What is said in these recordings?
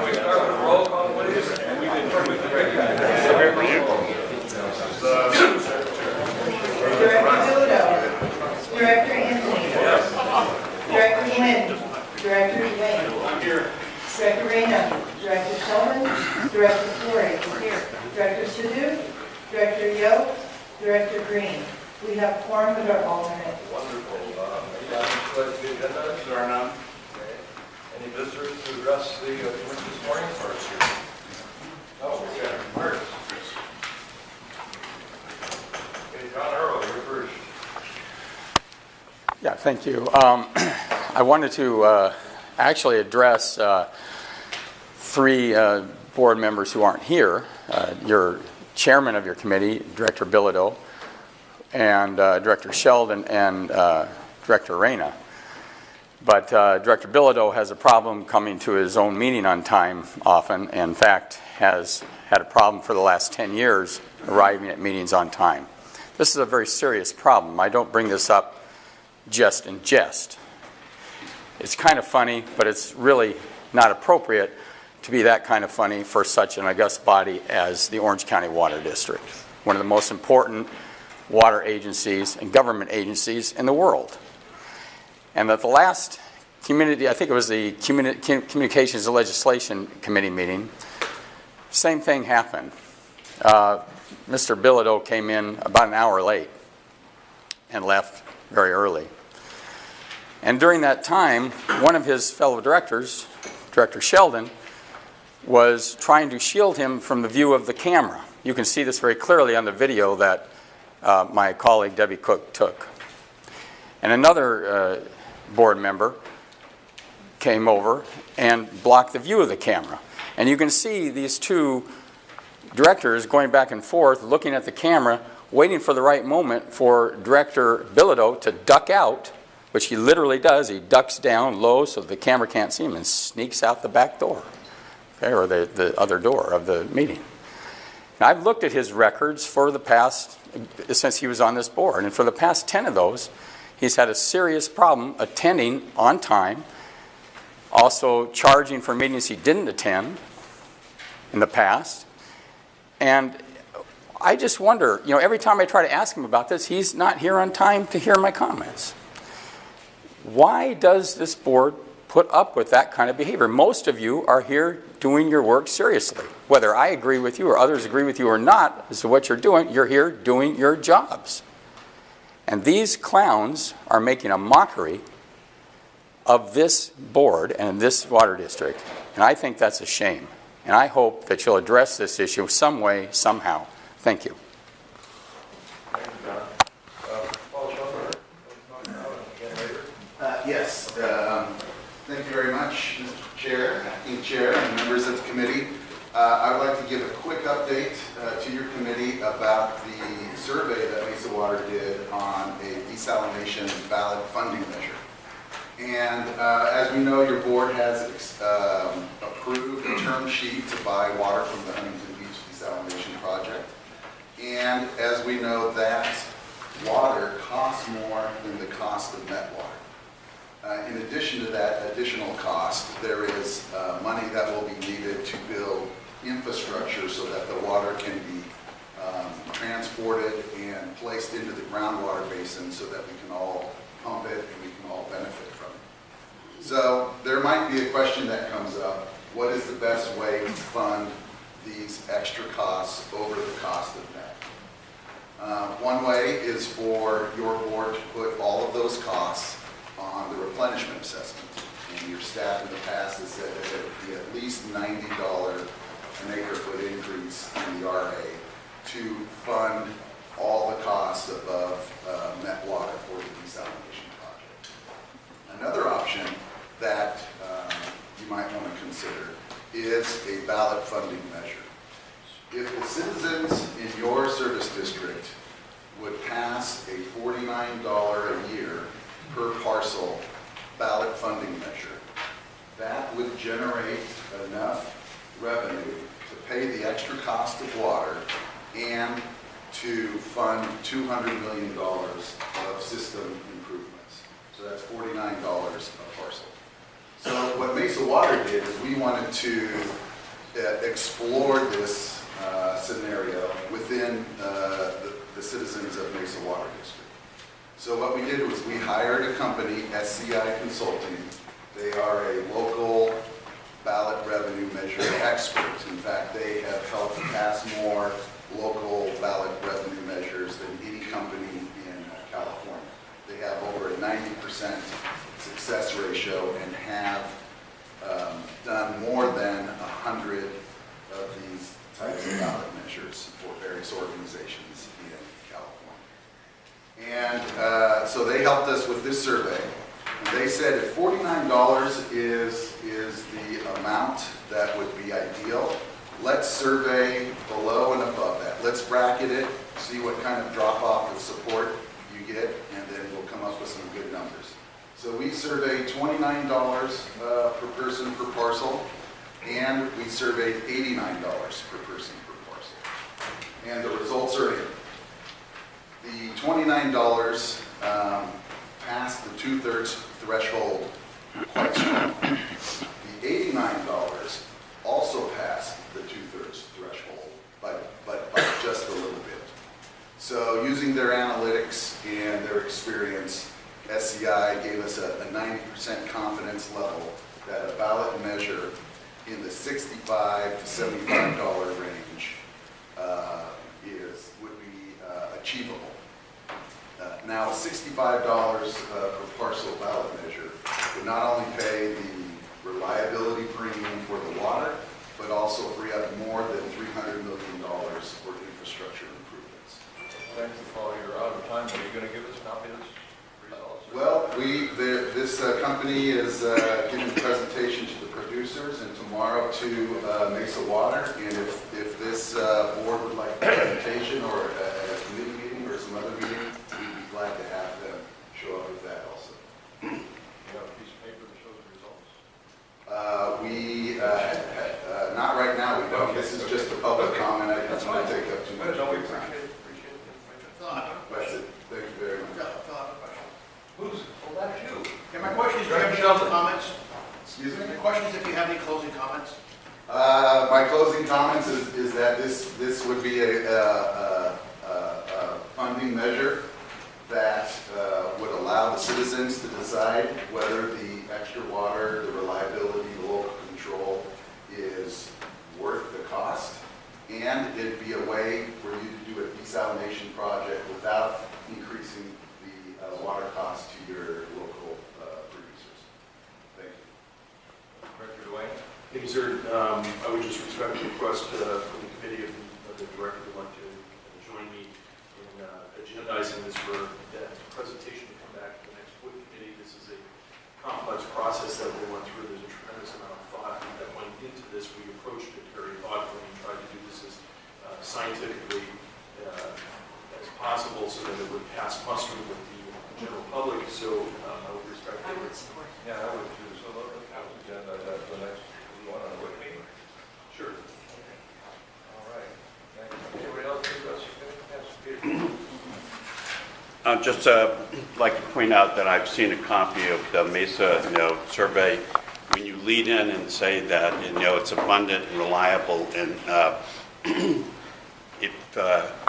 we start with a roll call, please? Director Bilodeau. Director Anthony. Yes. Director Lynn. Director Dwayne. I'm here. Director Reyna. Director Sheldon. Director Flores. Here. Director Sidhu. Director Yo. Director Green. We have quorum with our alternate. Wonderful. Any items to the agenda? There are none. Okay. Any visitors to address the commission this morning? Oh, we got Mark. Okay, John Earl, you're first. Yeah, thank you. I wanted to actually address three board members who aren't here. Your chairman of your committee, Director Bilodeau, and Director Sheldon, and Director Reyna. But Director Bilodeau has a problem coming to his own meeting on time often. In fact, has had a problem for the last 10 years arriving at meetings on time. This is a very serious problem. I don't bring this up just in jest. It's kind of funny, but it's really not appropriate to be that kind of funny for such an august body as the Orange County Water District, one of the most important water agencies and government agencies in the world. And at the last community, I think it was the Communications and Legislation Committee meeting, same thing happened. Mr. Bilodeau came in about an hour late and left very early. And during that time, one of his fellow directors, Director Sheldon, was trying to shield him from the view of the camera. You can see this very clearly on the video that my colleague Debbie Cook took. And another board member came over and blocked the view of the camera. And you can see these two directors going back and forth, looking at the camera, waiting for the right moment for Director Bilodeau to duck out, which he literally does. He ducks down low so the camera can't see him and sneaks out the back door, okay, or the other door of the meeting. Now, I've looked at his records for the past, since he was on this board, and for the past 10 of those, he's had a serious problem attending on time, also charging for meetings he didn't attend in the past. And I just wonder, you know, every time I try to ask him about this, he's not here on time to hear my comments. Why does this board put up with that kind of behavior? Most of you are here doing your work seriously. Whether I agree with you or others agree with you or not as to what you're doing, you're here doing your jobs. And these clowns are making a mockery of this board and this water district. And I think that's a shame. And I hope that you'll address this issue some way, somehow. Thank you. Thank you, John. Paul Shoenberger, again later. Yes. Thank you very much, Mr. Chair, Acting Chair, and members of the committee. I would like to give a quick update to your committee about the survey that Mesa Water did on a desalination ballot funding measure. And as we know, your board has approved a term sheet to buy water from the Huntington Beach Desalination project. And as we know, that water costs more than the cost of net water. In addition to that additional cost, there is money that will be needed to build infrastructure so that the water can be transported and placed into the groundwater basin so that we can all pump it and we can all benefit from it. So there might be a question that comes up: what is the best way to fund these extra costs over the cost of net? One way is for your board to put all of those costs on the replenishment assessment. And your staff in the past has said that it would be at least $90 an acre foot increase in the RA to fund all the costs above net water for the desalination project. Another option that you might want to consider is a ballot funding measure. If the citizens in your service district would pass a $49 a year per parcel ballot funding measure, that would generate enough revenue to pay the extra cost of water and to fund $200 million of system improvements. So that's $49 a parcel. So what Mesa Water did is we wanted to explore this scenario within the citizens of Mesa Water District. So what we did was we hired a company, SCI Consulting. They are a local ballot revenue measure expert. In fact, they have helped pass more local ballot revenue measures than any company in California. They have over a 90% success ratio and have done more than 100 of these types of ballot measures for various organizations in California. And so they helped us with this survey. And they said if $49 is the amount that would be ideal, let's survey below and above that. Let's bracket it, see what kind of drop-off of support you get, and then we'll come up with some good numbers. So we surveyed $29 per person per parcel, and we surveyed $89 per person per parcel. And the results are in. The $29 passed the 2/3 threshold quite strong. The $89 also passed the 2/3 threshold, but by just a little bit. So using their analytics and their experience, SCI gave us a 90% confidence level that a ballot measure in the $65 to $75 range would be achievable. Now, $65 per parcel ballot measure would not only pay the reliability premium for the water, but also free up more than $300 million for infrastructure improvements. Thank you, Paul. You're out of time. Are you going to give us a copy of this results? Well, this company is giving a presentation to the producers and tomorrow to Mesa Water. And if this board would like a presentation or a committee meeting or some other meeting, we'd be glad to have them show up with that also. You have a piece of paper that shows the results? Not right now, we don't. Okay. This is just a public comment. I That's don't want to fine. take up too much No, of we your time. appreciate the information. That's it. Thank you very much. Who's, well, that's you. Okay, my question is, do you have any closing comments? Excuse me? The question is if you have any closing comments? My closing comments is that this would be a funding measure that would allow the citizens to decide whether the extra water, the reliability, the local control is worth the cost. And it'd be a way for you to do a desalination project without increasing the water cost to your local producers. Thank you. Director Dwayne? Thank you, sir. I would just respectfully request from the committee if the director would like to join me in agendizing this for that presentation to come back to the next board committee. This is a complex process that we went through. There's a tremendous amount of thought that went into this. We approached it very thoughtfully and tried to do this as scientifically as possible so that it would pass muster with the general public. So I would respectfully. I would support. Yeah, I would too. So let's agenda that for the next, you want to wait meeting? Sure. All right. Thank you. Anybody else think that's okay? Yes, Peter. Just like to point out that I've seen a copy of the Mesa, survey. When you lead in and say that, it's abundant and reliable, and if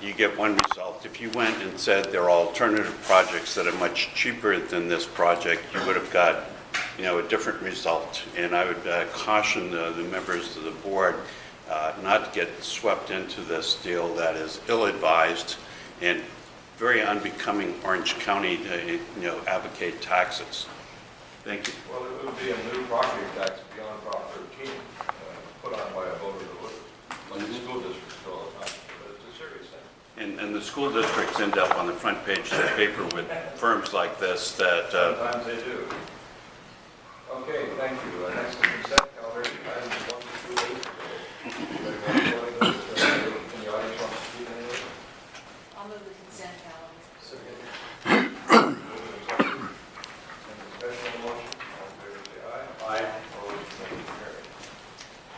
you get one result, if you went and said there are alternative projects that are much cheaper than this project, you would have got, a different result. And I would caution the members of the board not to get swept into this deal that is ill-advised and very unbecoming Orange County to, advocate taxes. Thank you. Well, it would be a new property tax beyond Prop 13, put on by a voter to vote, like the school districts do all the time. But it's a serious thing. And the school districts end up on the front page of the paper with firms like this that Sometimes they do. Okay, thank you. Next consent calendar, items 1 through 8. Anybody want to go into this? In the audience want to speak anyway? I'll move the consent calendar. Any discussion on the motion? All in favor, say aye. Aye. Opposed, motion carried.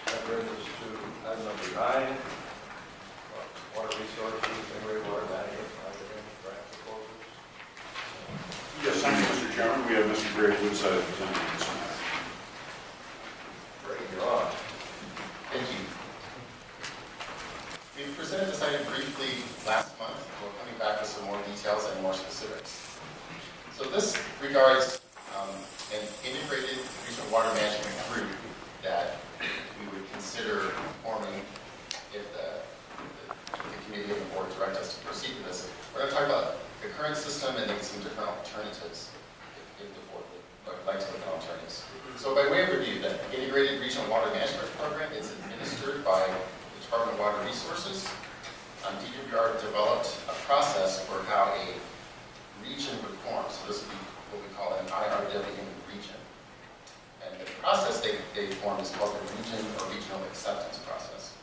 That brings us to item number 9, water resources, integrated water management, grant proposals. Yes, thank you, Mr. Chairman. We have Mr. Greg Woodside presenting this matter. regards an integrated regional water management group that we would consider forming if the committee and the board direct us to proceed with this. We're going to talk about the current system and then some different alternatives if the board would like to look at alternatives. So by way of review, the Integrated Regional Water Management Program is administered by the Department of Water Resources. DWR developed a process for how a region would form. So this would be what we call an IRW region. And the process they formed is called the regional acceptance process.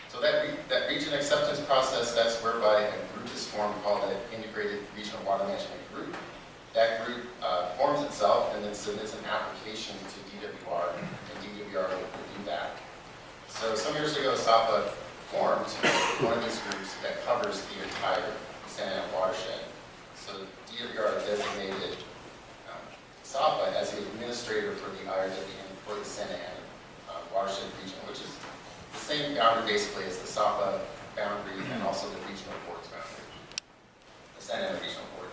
So that region acceptance process, that's whereby a group is formed called an Integrated Regional Water Management Group. That group forms itself and then submits an application to DWR, and DWR will review that. So some years ago, SAPA formed one of these groups that covers the entire Santa Ana watershed. So DWR designated SAPA as the administrator for the IRWN for the Santa Ana watershed region, which is the same boundary basically as the SAPA boundary and also the regional board's boundary, the Santa Ana regional board.